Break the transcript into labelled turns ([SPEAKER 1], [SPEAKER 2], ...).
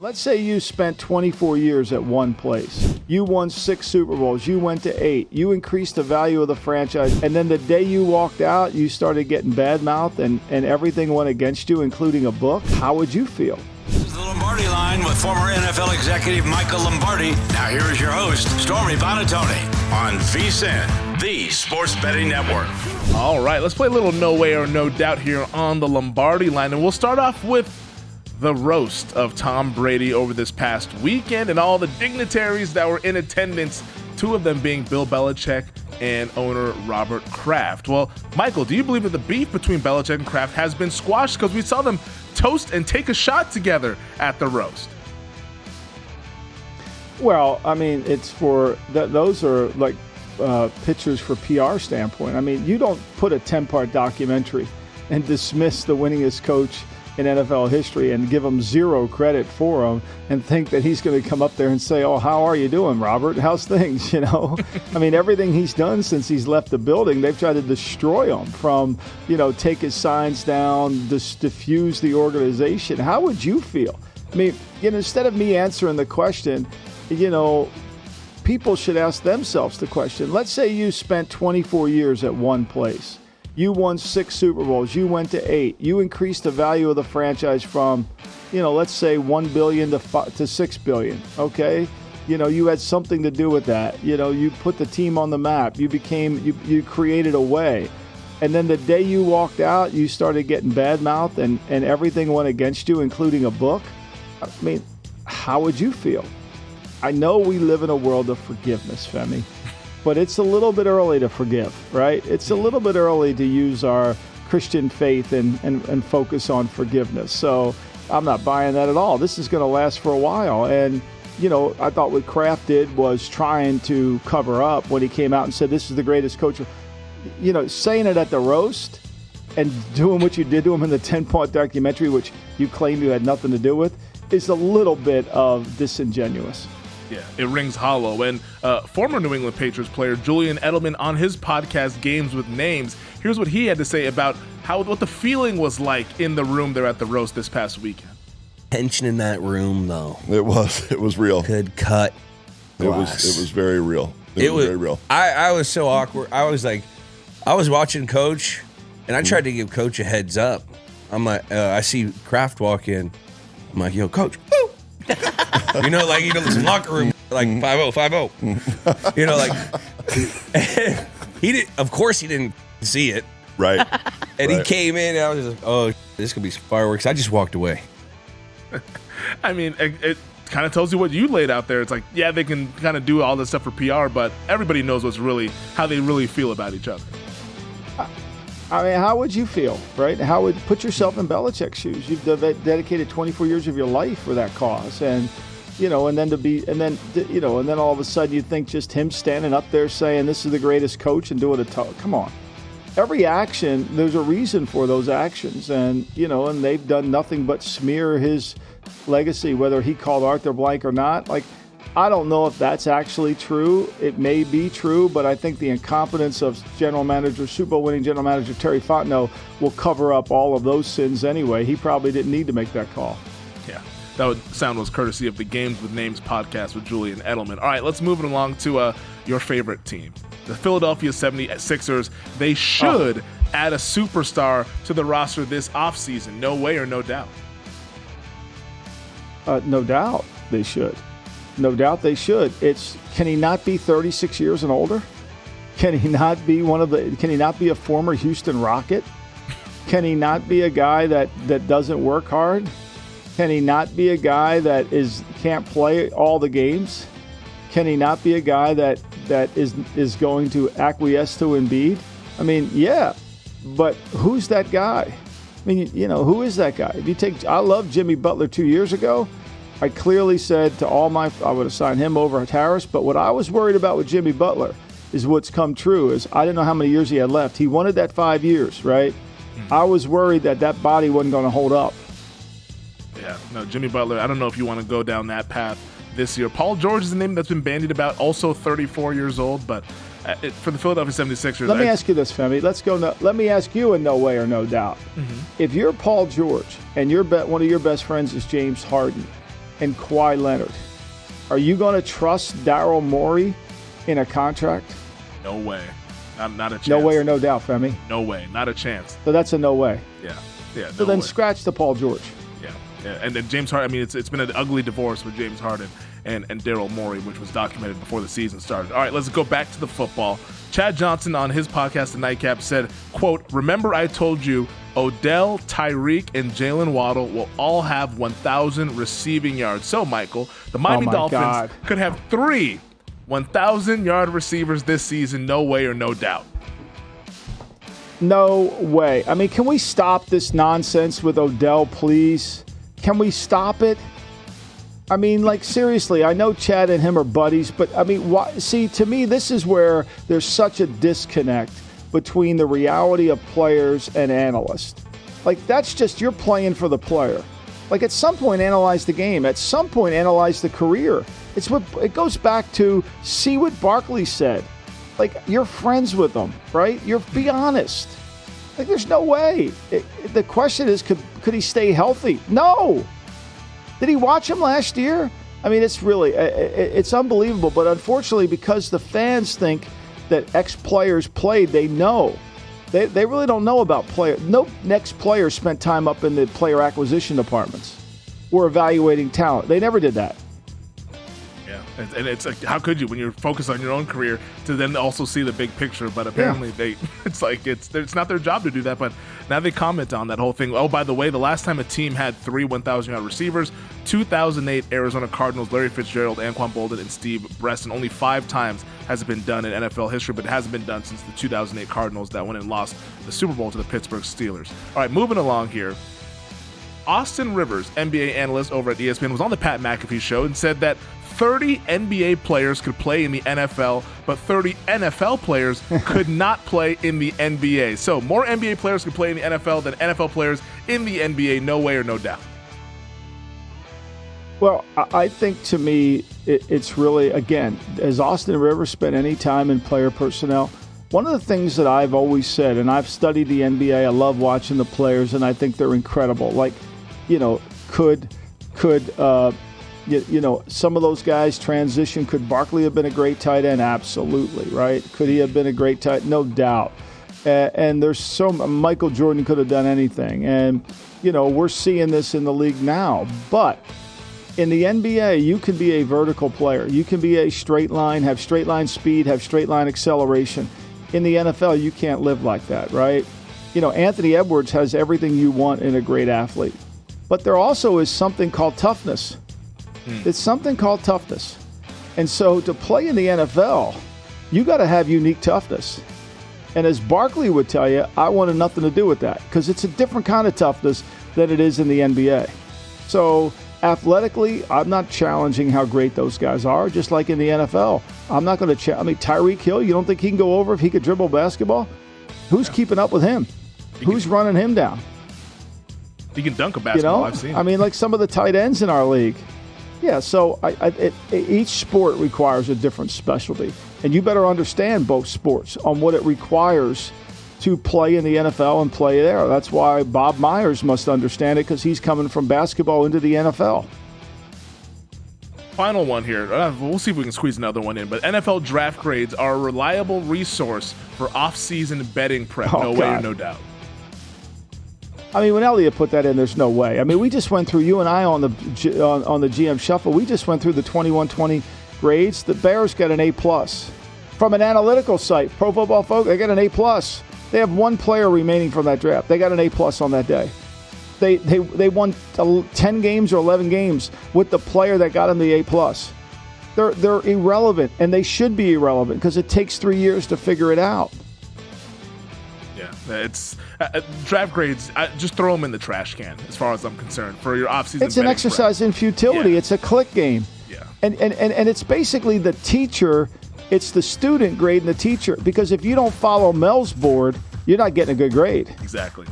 [SPEAKER 1] Let's say you spent 24 years at one place. You won 6 Super Bowls. You went to 8. You increased the value of the franchise. And then the day you walked out, you started getting bad-mouthed and everything went against you, including a book. How would you feel?
[SPEAKER 2] This is the Lombardi Line with former NFL executive Michael Lombardi. Now here is your host, Stormy Bonatoni, on VSiN, the Sports Betting Network.
[SPEAKER 3] All right, let's play a little No Way or No Doubt here on the Lombardi Line. And we'll start off with the roast of Tom Brady over this past weekend and all the dignitaries that were in attendance, 2 of them being Bill Belichick and owner Robert Kraft. Well, Michael, do you believe that the beef between Belichick and Kraft has been squashed? Because we saw them toast and take a shot together at the roast.
[SPEAKER 1] Well, I mean, it's for those are like pictures for PR standpoint. I mean, you don't put a 10-part documentary and dismiss the winningest coach in NFL history and give him 0 credit for him and think that he's going to come up there and say, "Oh, how are you doing, Robert? How's things?" You know, I mean, everything he's done since he's left the building, they've tried to destroy him from, take his signs down, diffuse the organization. How would you feel? I mean, instead of me answering the question, people should ask themselves the question. Let's say you spent 24 years at one place. You won 6 Super Bowls. You went to 8. You increased the value of the franchise from, let's say $1 billion to $6 billion. Okay, you had something to do with that. You put the team on the map. You created a way, and then the day you walked out, you started getting bad-mouthed and everything went against you, including a book. I mean, how would you feel? I know we live in a world of forgiveness, Femi. But it's a little bit early to forgive, right? It's a little bit early to use our Christian faith and focus on forgiveness. So I'm not buying that at all. This is going to last for a while. And, I thought what Kraft did was trying to cover up when he came out and said, "This is the greatest coach." Saying it at the roast and doing what you did to him in the 10-part documentary, which you claim you had nothing to do with, is a little bit of disingenuous.
[SPEAKER 3] Yeah, it rings hollow. And former New England Patriots player Julian Edelman on his podcast Games with Names, here's what he had to say about what the feeling was like in the room there at the roast this past weekend.
[SPEAKER 4] Tension in that room, though.
[SPEAKER 5] It was real.
[SPEAKER 4] Could cut glass.
[SPEAKER 5] It was very real. It was very real.
[SPEAKER 4] I was so awkward. I was watching Coach, and I tried to give Coach a heads up. I'm like, I see Kraft walk in. I'm like, "Yo, Coach." Woo! This locker room, like 5-0, 5-0. He did. Of course, he didn't see it.
[SPEAKER 5] Right.
[SPEAKER 4] And he came in, and I was just like, "Oh, this could be fireworks." I just walked away.
[SPEAKER 3] I mean, it kind of tells you what you laid out there. It's like, yeah, they can kind of do all this stuff for PR, but everybody knows how they really feel about each other.
[SPEAKER 1] I mean, how would you feel, right? Put yourself in Belichick's shoes? You've dedicated 24 years of your life for that cause, and then all of a sudden you think just him standing up there saying this is the greatest coach and doing come on. Every action, there's a reason for those actions, and they've done nothing but smear his legacy, whether he called Arthur blank or not. Like, I don't know if that's actually true. It may be true, but I think the incompetence of Super Bowl winning general manager Terry Fontenot will cover up all of those sins anyway. He probably didn't need to make that call.
[SPEAKER 3] Yeah, that sound was courtesy of the Games with Names podcast with Julian Edelman. All right, let's move it along to your favorite team, the Philadelphia 76ers. They should add a superstar to the roster this offseason. No way or no doubt?
[SPEAKER 1] No doubt they should. No doubt they should. Can he not be 36 years and older? Can he not be can he not be a former Houston Rocket? Can he not be a guy that doesn't work hard? Can he not be a guy that can't play all the games? Can he not be a guy that is going to acquiesce to Embiid? I mean, yeah, but who's that guy? I mean, who is that guy? I love Jimmy Butler 2 years ago. I clearly said to I would have signed him over Harris, but what I was worried about with Jimmy Butler is what's come true is I didn't know how many years he had left. He wanted that 5 years, right? I was worried that body wasn't going to hold up.
[SPEAKER 3] Yeah, no, Jimmy Butler, I don't know if you want to go down that path this year. Paul George is a name that's been bandied about, also 34 years old, but for the Philadelphia 76ers.
[SPEAKER 1] Let me ask you this, Femi. Let me ask you a no way or no doubt. If you're Paul George and one of your best friends is James Harden, and Kawhi Leonard. Are you going to trust Daryl Morey in a contract?
[SPEAKER 3] No way. Not a chance.
[SPEAKER 1] No way or no doubt, Femi?
[SPEAKER 3] No way. Not a chance.
[SPEAKER 1] So that's a no way.
[SPEAKER 3] Yeah. Yeah.
[SPEAKER 1] So then scratch the Paul George.
[SPEAKER 3] Yeah. And then James Harden, I mean, it's been an ugly divorce with James Harden and Daryl Morey, which was documented before the season started. All right, let's go back to the football. Chad Johnson on his podcast, The Nightcap, said, quote, "Remember I told you Odell, Tyreek, and Jalen Waddle will all have 1,000 receiving yards. So, Michael, the Miami Dolphins could have 3 1,000-yard receivers this season, no way or no doubt."
[SPEAKER 1] No way. I mean, can we stop this nonsense with Odell, please? Can we stop it? I mean, like, seriously, I know Chad and him are buddies, but, I mean, see, to me, this is where there's such a disconnect between the reality of players and analysts. Like, that's just, you're playing for the player. Like, at some point, analyze the game. At some point, analyze the career. It goes back to, see what Barkley said. Like, you're friends with them, right? Be honest. Like, there's no way. The question is, could he stay healthy? No. Did he watch him last year? I mean, it's really, it's unbelievable. But unfortunately, because the fans think that ex-players played, they know. They really don't know about players. No ex-player spent time up in the player acquisition departments or evaluating talent. They never did that.
[SPEAKER 3] Yeah, and it's like, how could you, when you're focused on your own career, to then also see the big picture? But apparently it's not their job to do that. But now they comment on that whole thing. Oh, by the way, the last time a team had 3 1,000-yard receivers, 2008 Arizona Cardinals, Larry Fitzgerald, Anquan Bolden, and Steve Breston. Only 5 times has it been done in NFL history, but it hasn't been done since the 2008 Cardinals that went and lost the Super Bowl to the Pittsburgh Steelers. All right, moving along here. Austin Rivers, NBA analyst over at ESPN, was on the Pat McAfee show and said that 30 NBA players could play in the NFL, but 30 NFL players could not play in the NBA. So more NBA players could play in the NFL than NFL players in the NBA, no way or no doubt.
[SPEAKER 1] Well, I think, to me, it's really, again, has Austin Rivers spent any time in player personnel? One of the things that I've always said, and I've studied the NBA, I love watching the players, and I think they're incredible. Like, could some of those guys transition? Could Barkley have been a great tight end? Absolutely, right? Could he have been a great tight end? No doubt. And there's Michael Jordan could have done anything. And, we're seeing this in the league now. But in the NBA, you can be a vertical player. You can be a straight line, have straight line speed, have straight line acceleration. In the NFL, you can't live like that, right? Anthony Edwards has everything you want in a great athlete. But there also is something called toughness. It's something called toughness. And so to play in the NFL, you got to have unique toughness. And as Barkley would tell you, I wanted nothing to do with that because it's a different kind of toughness than it is in the NBA. So athletically, I'm not challenging how great those guys are, just like in the NFL. I'm not going to Tyreek Hill, you don't think he can go over if he could dribble basketball? Who's keeping up with him? Who's running him down?
[SPEAKER 3] He can dunk a basketball, I've seen.
[SPEAKER 1] I mean, like some of the tight ends in our league. Yeah, so each sport requires a different specialty. And you better understand both sports on what it requires to play in the NFL and play there. That's why Bob Myers must understand it, because he's coming from basketball into the NFL.
[SPEAKER 3] Final one here. We'll see if we can squeeze another one in. But NFL draft grades are a reliable resource for off-season betting prep. No way or no doubt.
[SPEAKER 1] I mean, when Elliott put that in, there's no way. I mean, we just went through, you and I on the GM Shuffle, we just went through the 21-20 grades. The Bears got an A+. From an analytical site, Pro Football Focus, they got an A+. They have one player remaining from that draft. They got an A+ on that day. They won 10 games or 11 games with the player that got them the A+. They're irrelevant, and they should be irrelevant because it takes 3 years to figure it out.
[SPEAKER 3] Yeah, it's draft grades. Just throw them in the trash can, as far as I'm concerned, for your offseason.
[SPEAKER 1] It's an exercise in futility. Yeah. It's a click game.
[SPEAKER 3] Yeah,
[SPEAKER 1] and it's basically the teacher. It's the student grading the teacher, because if you don't follow Mel's board, you're not getting a good grade.
[SPEAKER 3] Exactly.